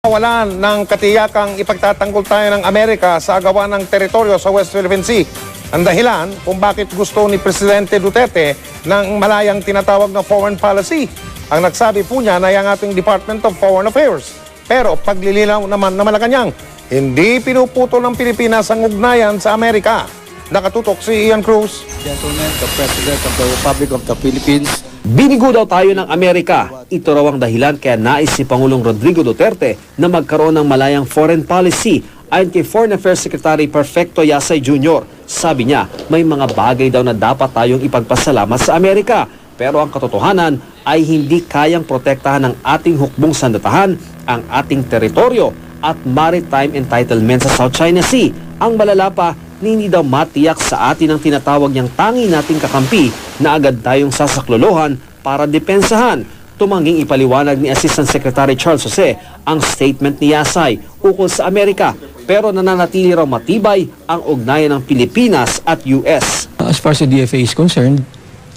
Wala ng katiyakang ipagtatanggol tayo ng Amerika sa agawan ng teritoryo sa West Philippine Sea. Ang dahilan kung bakit gusto ni Presidente Duterte ng malayang tinatawag na foreign policy. Ang nagsabi po niya na yung ating Department of Foreign Affairs. Pero paglilinaw naman na Malacanang, hindi pinuputol ng Pilipinas ang ugnayan sa Amerika. Nakatutok si Ian Cruz. Gentlemen, the President of the Republic of the Philippines. Binigo daw tayo ng Amerika. Ito raw ang dahilan kaya nais si Pangulong Rodrigo Duterte na magkaroon ng malayang foreign policy ayon kay Foreign Affairs Secretary Perfecto Yasay Jr. Sabi niya, may mga bagay daw na dapat tayong ipagpasalamat sa Amerika. Pero ang katotohanan ay hindi kayang protektahan ng ating hukbong sandatahan ang ating teritoryo at maritime entitlement sa South China Sea. Ang malala pa, hindi daw matiyak sa atin ang tinatawag niyang tangi nating kakampi na agad tayong sasaklolohan para depensahan. Tumangging ipaliwanag ni Assistant Secretary Charles Jose ang statement ni Yasay ukol sa Amerika, pero nananatili raw matibay ang ugnayan ng Pilipinas at US. As far as the DFA is concerned,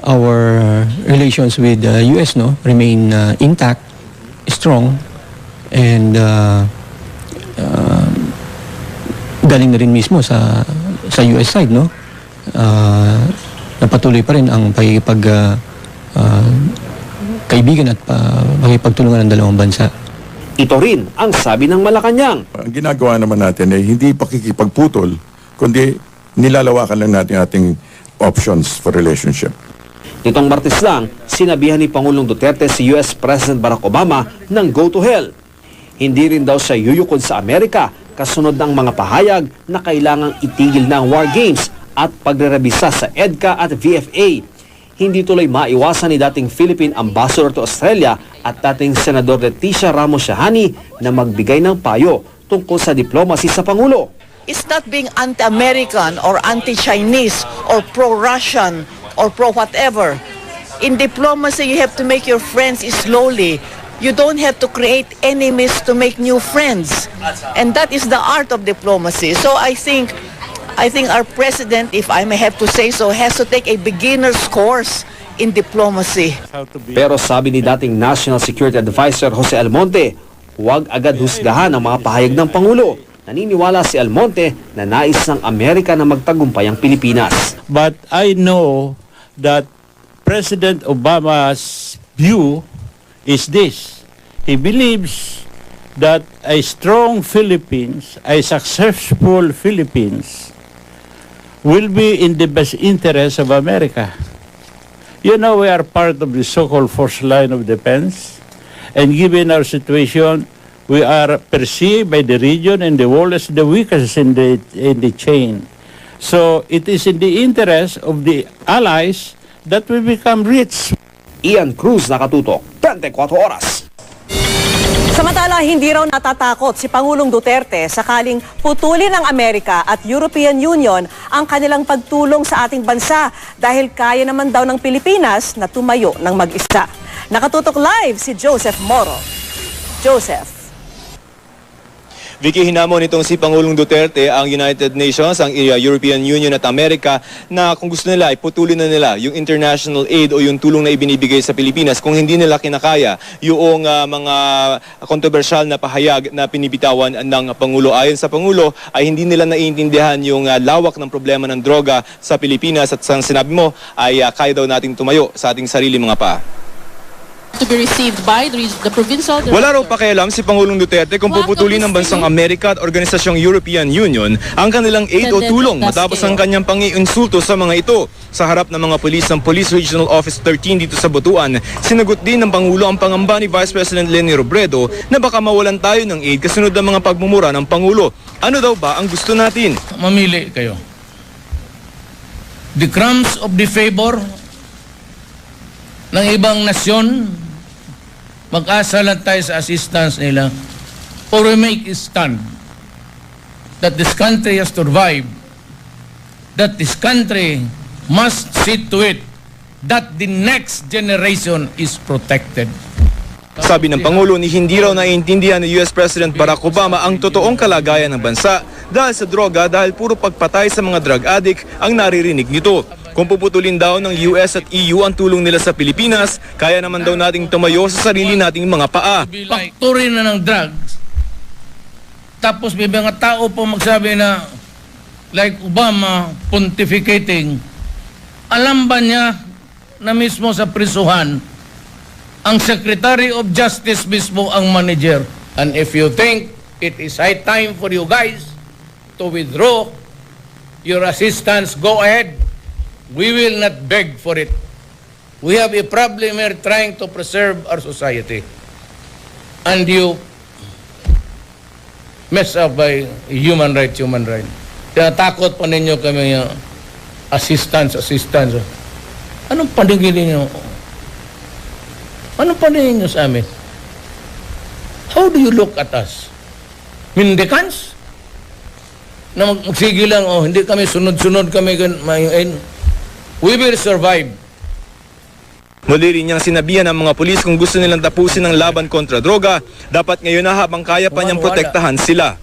our relations with the US remain intact, strong, and galing na rin mismo sa US side, napatuloy pa rin ang kaibigan at pakipagtulungan ng dalawang bansa. Ito rin ang sabi ng Malacanang. Ang ginagawa naman natin ay hindi pakikipagputol, kundi nilalawakan lang natin ating options for relationship. Nitong Martes lang, sinabihan ni Pangulong Duterte si US President Barack Obama ng go to hell. Hindi rin daw siya yuyukod sa Amerika kasunod ng mga pahayag na kailangang itigil na ang war games at pagrerebisa sa EDCA at VFA. Hindi tuloy maiwasan ni dating Philippine Ambassador to Australia at dating Senador Leticia Ramos Shahani na magbigay ng payo tungkol sa diplomacy sa Pangulo. It's not being anti-American or anti-Chinese or pro-Russian or pro-whatever. In diplomacy, you have to make your friends slowly. You don't have to create enemies to make new friends. And that is the art of diplomacy. So I think our president, if I may have to say so, has to take a beginner's course in diplomacy. Pero sabi ni dating National Security Advisor Jose Almonte, huwag agad husgahan ang mga pahayag ng Pangulo. Naniniwala si Almonte na nais ng Amerika na magtagumpay ang Pilipinas. But I know that President Obama's view is this. He believes that a strong Philippines, a successful Philippines, will be in the best interest of America. You know, we are part of the so-called first line of defense, and given our situation, we are perceived by the region and the world as the weakest in the chain. So it is in the interest of the allies that we become rich. Ian Cruz, Nakatutok, 24 Oras. Samantala, hindi raw natatakot si Pangulong Duterte sakaling putulin ng Amerika at European Union ang kanilang pagtulong sa ating bansa dahil kaya naman daw ng Pilipinas na tumayo ng mag-isa. Nakatutok live si Joseph Moro. Joseph. Vicky, hinamon itong si Pangulong Duterte ang United Nations, ang European Union at Amerika na kung gusto nila ay putulin na nila yung international aid o yung tulong na ibinibigay sa Pilipinas kung hindi nila kinakaya yung mga kontrobersyal na pahayag na pinibitawan ng Pangulo. Ayon sa Pangulo ay hindi nila naiintindihan yung lawak ng problema ng droga sa Pilipinas at sa sinabi mo ay kaya daw nating tumayo sa ating sarili mga paa. To be received by the provincial director. Wala raw pakialam si Pangulong Duterte kung puputulin ng bansang Amerika at Organisasyong European Union ang kanilang aid o tulong matapos ang kanyang pangi-insulto sa mga ito. Sa harap ng mga pulis ng Police Regional Office 13 dito sa Butuan, sinagot din ng Pangulo ang pangamba ni Vice President Leni Robredo na baka mawalan tayo ng aid kasunod ng mga pagmumura ng Pangulo. Ano daw ba ang gusto natin? Mamili kayo. The crumbs of the favor ng ibang nasyon, mag-asa lang tayo sa assistance nila, or we make a stand that this country has survived, that this country must see to it that the next generation is protected. Sabi ng Pangulo ni hindi raw naiintindihan ni US President Barack Obama ang totoong kalagayan ng bansa dahil sa droga dahil puro pagpatay sa mga drug addict ang naririnig nito. Kung puputulin daw ng US at EU ang tulong nila sa Pilipinas, kaya naman daw nating tumayo sa sarili nating mga paa. Factory na ng drugs Tapos may mga tao po magsabi na, like Obama pontificating, alam ba niya na mismo sa prisuhan, ang Secretary of Justice mismo ang manager? And if you think it is high time for you guys to withdraw your assistance, go ahead. We will not beg for it. We have a problem here trying to preserve our society. And you mess up by human right. Tinatakot pa ninyo kami assistance. Anong paningin ninyo? Anong paningin nyo sa amin? How do you look at us? Mendicants? Na magsige lang, hindi kami sunod-sunod kami. We will survive. Muli rin niyang sinabihan ng mga pulis kung gusto nilang tapusin ang laban kontra droga, dapat ngayon na habang kaya pa niyang protektahan sila.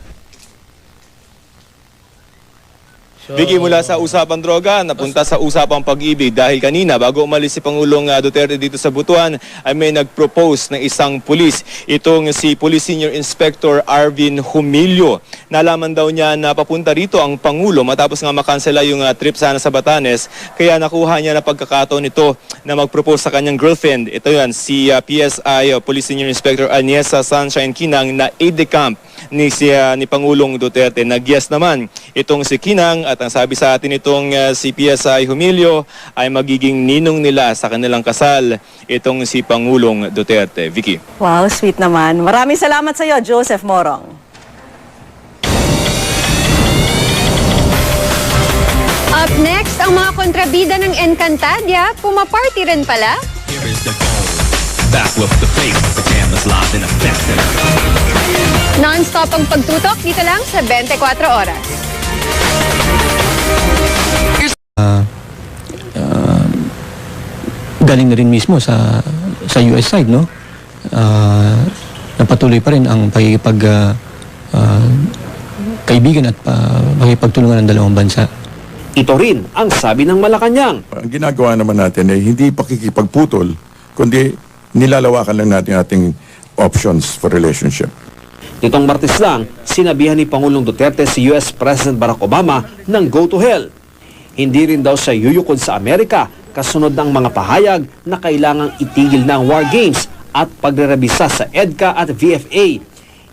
Vicky, mula sa usapang droga, napunta sa usapang pag-ibig dahil kanina bago umalis si Pangulong Duterte dito sa Butuan ay may nag-propose ng isang pulis. Itong si Police Senior Inspector Arvin Humilio. Nalaman daw niya na papunta rito ang Pangulo matapos nga makansela yung trip sana sa Batanes. Kaya nakuha niya na pagkakataon ito na mag-propose sa kanyang girlfriend. Ito yan, si PSI Police Senior Inspector Aniesa Sunshine Kinang na aide-de-camp ni Pangulong Duterte. Nag-yes naman itong si Kinang at ang sabi sa atin itong si PSI Humilio ay magiging ninong nila sa kanilang kasal itong si Pangulong Duterte. Vicky. Wow, sweet naman. Maraming salamat sa iyo, Joseph Morong. Up next, ang mga kontrabida ng Encantadia, pumaparty rin pala. Back with the face, the camera's live in effect. Non-stop ang pagtutok dito lang sa 24 oras. Galing na rin mismo sa US side, no? Napatuloy pa rin ang kaibigan at pakipagtulungan ng dalawang bansa. Ito rin ang sabi ng Malacanang. Ang ginagawa naman natin ay hindi pakikipagputol, kundi nilalawakan lang natin ating options for relationship. Nitong Martes lang, sinabihan ni Pangulong Duterte si US President Barack Obama ng go to hell. Hindi rin daw siya yuyukod sa Amerika kasunod ng mga pahayag na kailangang itigil na ang war games at pagrerebisa sa EDCA at VFA.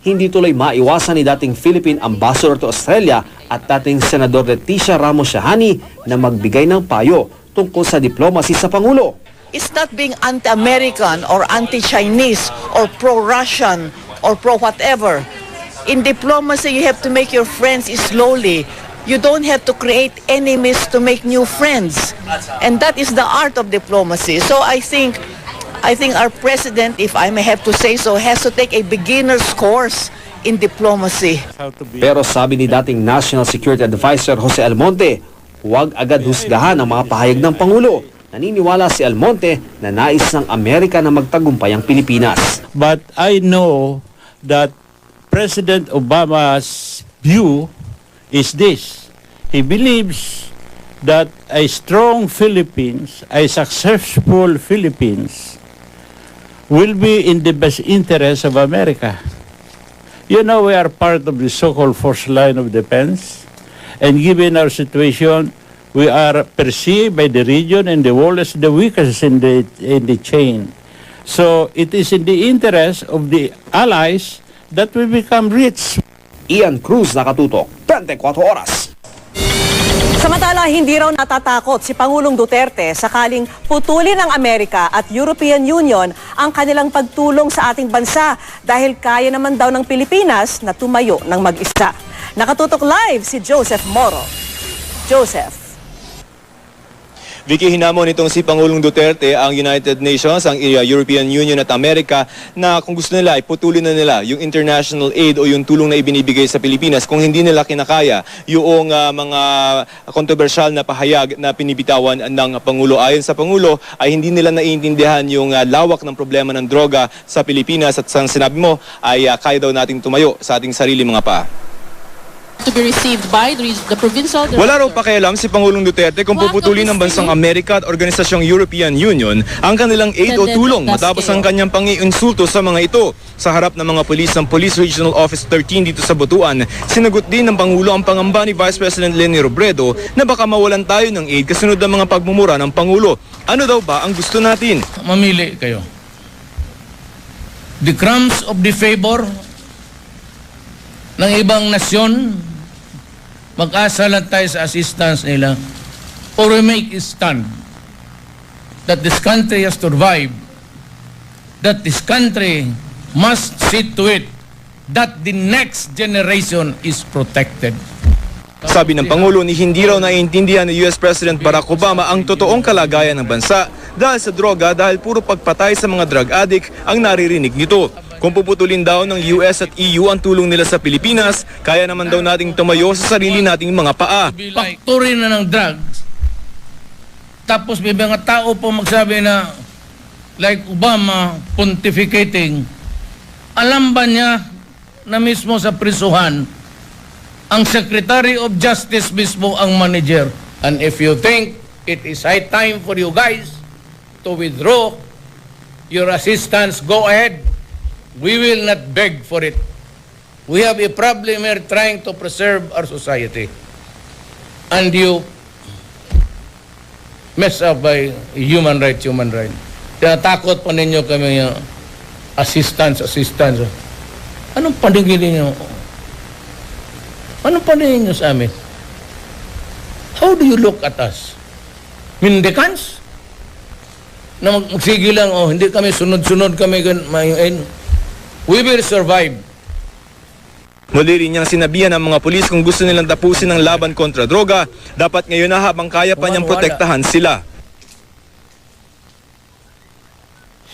Hindi tuloy maiwasan ni dating Philippine Ambassador to Australia at dating Senador Leticia Ramos Shahani na magbigay ng payo tungkol sa diplomacy sa Pangulo. It's not being anti-American or anti-Chinese or pro-Russian or pro-whatever. In diplomacy, you have to make your friends slowly. You don't have to create enemies to make new friends. And that is the art of diplomacy. So I think our president, if I may have to say so, has to take a beginner's course in diplomacy. Pero sabi ni dating National Security Advisor Jose Almonte, huwag agad husgahan ang mga pahayag ng Pangulo. Naniniwala si Almonte na nais ng Amerika na magtagumpay ang Pilipinas. But I know that President Obama's view is this. He believes that a strong Philippines, a successful Philippines, will be in the best interest of America. You know, we are part of the so-called first line of defense, and given our situation, we are perceived by the region and the world as the weakest in the chain. So it is in the interest of the allies that we become rich. Ian Cruz, Nakatutok, 24 Oras. Samantala, hindi raw natatakot si Pangulong Duterte sakaling putulin ng Amerika at European Union ang kanilang pagtulong sa ating bansa dahil kaya naman daw ng Pilipinas na tumayo ng mag-isa. Nakatutok live si Joseph Moro. Joseph. Vicky, hinamon itong si Pangulong Duterte ang United Nations, ang European Union at Amerika na kung gusto nila ay putulin na nila yung international aid o yung tulong na ibinibigay sa Pilipinas kung hindi nila kinakaya yung mga kontrobersyal na pahayag na pinibitawan ng Pangulo. Ayon sa Pangulo ay hindi nila naiintindihan yung lawak ng problema ng droga sa Pilipinas at sang sinabi mo ay kaya daw nating tumayo sa ating sarili mga paa. to be received by the provincial director. Wala raw pakialam si Pangulong Duterte kung puputulin ng bansang Amerika at Organisasyong European Union ang kanilang aid o tulong matapos ang kanyang pangi-insulto sa mga ito. Sa harap ng mga pulis ng Police Regional Office 13 dito sa Butuan, sinagot din ng Pangulo ang pangamba ni Vice President Leni Robredo na baka mawalan tayo ng aid kasunod ng mga pagmumura ng Pangulo. Ano daw ba ang gusto natin? Mamili kayo. The crumbs of the favor ng ibang nasyon, mag-asa lang tayo sa assistance nila, or we make a stand that this country has survived, that this country must see to it that the next generation is protected. Sabi ng Pangulo ni hindi raw naiintindihan ni US President Barack Obama ang totoong kalagayan ng bansa dahil sa droga dahil puro pagpatay sa mga drug addict ang naririnig nito. Kung puputulin daw ng US at EU ang tulong nila sa Pilipinas, kaya naman daw nating tumayo sa sarili nating mga paa. Factory na ng drugs, tapos may mga tao po magsabi na like Obama pontificating, alam ba niya na mismo sa prisuhan ang Secretary of Justice mismo ang manager? And if you think it is high time for you guys to withdraw your assistance, go ahead. We will not beg for it. We have a problem here trying to preserve our society. And you mess up by human right. Tinatakot pa ninyo kami yung assistance. Anong paningin ninyo? Anong paningin nyo sa amin? How do you look at us? Mendicants? Na magsige lang, hindi kami sunod-sunod kami. We will survive. Muli rin niyang sinabihan ng mga pulis kung gusto nilang tapusin ang laban kontra droga, dapat ngayon na habang kaya pa niyang protektahan sila.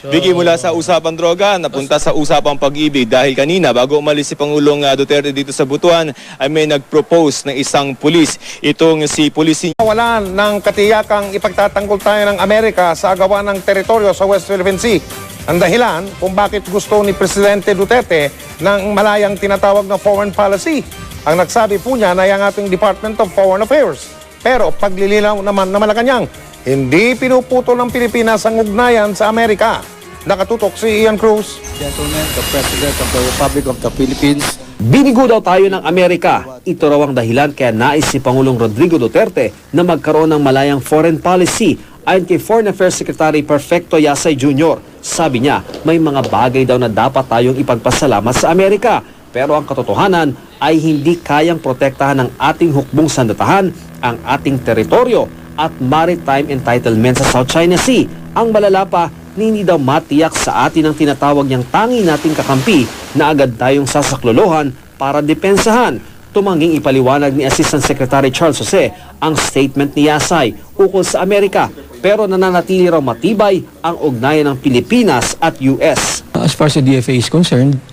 Vicky, mula sa usapang droga, napunta sa usapang pag-ibig dahil kanina bago umalis si Pangulong Duterte dito sa Butuan ay may nag-propose ng isang pulis. Itong si Pulis Walan ng katiyakang ipagtatanggol tayo ng Amerika sa agawan ng teritoryo sa West Philippine Sea. Ang dahilan kung bakit gusto ni Presidente Duterte ng malayang tinatawag na foreign policy. Ang nagsabi po niya na yung ating Department of Foreign Affairs. Pero paglilinaw naman na Malacanang, hindi pinuputol ng Pilipinas ang ugnayan sa Amerika. Nakatutok si Ian Cruz. Gentlemen, the President of the Republic of the Philippines. Binigo daw tayo ng Amerika. Ito raw ang dahilan kaya nais si Pangulong Rodrigo Duterte na magkaroon ng malayang foreign policy. Ayon kay Foreign Affairs Secretary Perfecto Yasay Jr., sabi niya may mga bagay daw na dapat tayong ipagpasalamat sa Amerika. Pero ang katotohanan ay hindi kayang protektahan ng ating hukbong sandatahan ang ating teritoryo at maritime entitlement sa South China Sea. Ang malala pa, hindi daw matiyak sa atin ang tinatawag niyang tangi nating kakampi na agad tayong sasaklolohan para depensahan. Tumangging ipaliwanag ni Assistant Secretary Charles Jose ang statement ni Yasay ukol sa Amerika, pero nananatili raw matibay ang ugnayan ng Pilipinas at US. As far as the DFA is concerned,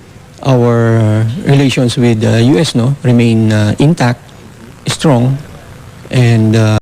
our relations with the US remain intact, strong, and